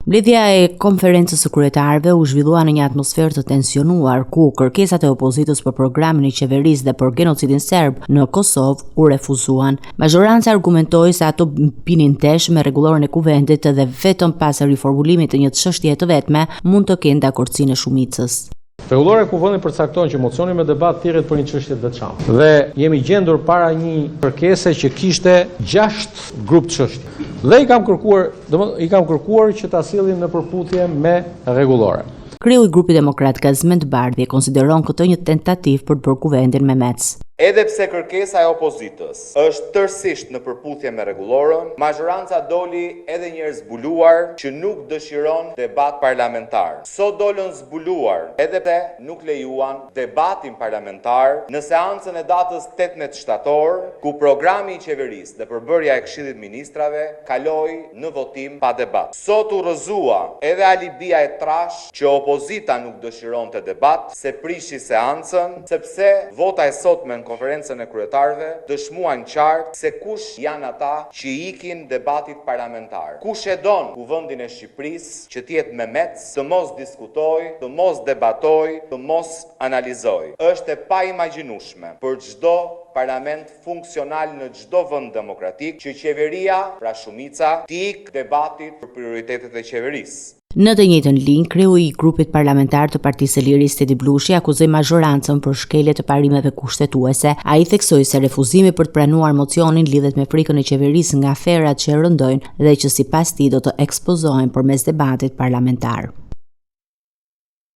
Mbledhja e konferencës së kryetarëve u zhvillua në një atmosferë të tensionuar, ku kërkesat e opozitës për programin e qeverisë dhe për genocidin serb në Kosovë u refuzuan. Majoranca argumentoi se ato pinin tesh me rregulloren e kuvendit dhe vetëm pas riformulimit të një çështjeje të vetme mund të kenë dakordsinë e shumicës. Rregullore e kuvendit përcakton që mocioni me debat thirret për një çështje të veçantë. Dhe jemi gjendur para një kërkese që kishte 6 grup çështje. Dhe i kam kërkuar që ta sillin në përputhje me rregullore. Kreu i grupit demokrat Kazment Bardhi e konsideron këtë një tentativë për të bërë kuvendin me mec. Edhe pse kërkesa e opozitës është tërësisht në përputhje me rregulloren, majoranca doli edhe një herë zbuluar që nuk dëshiron debat parlamentar. Sot dolën zbuluar edhe pse nuk lejuan debatin parlamentar në seancën e datës 18 shtator, ku programi i qeverisë dhe përbërja e Këshillit Ministrave kaloi në votim pa debat. Sot u rrëzua edhe alibia e trash që opozita nuk dëshironte debat, se prishi seancën, sepse vota e sotme konferencën e kryetarëve dëshmuan qartë se kush janë ata që ikin debatit parlamentar. Kush e don kuvendin e Shqipërisë që të jetë me mec, të mos diskutoj, të mos debatoj, të mos analizoj. Është e paimagjinueshme për çdo parlament funksional në çdo vend demokratik që qeveria, pra shumica, të ikë debatit për prioritetet e qeverisë. Në të njëjtën linjë, kreu i grupit parlamentar të Partisë së Lirisë Edi Blushi akuzoi majorancën për shkelje të parimeve kushtetuese. Ai theksoi se refuzimi për të pranuar mocionin lidhet me frikën e qeverisë nga aferat që rëndojnë dhe që sipas tij do të ekspozohen përmes debatit parlamentar.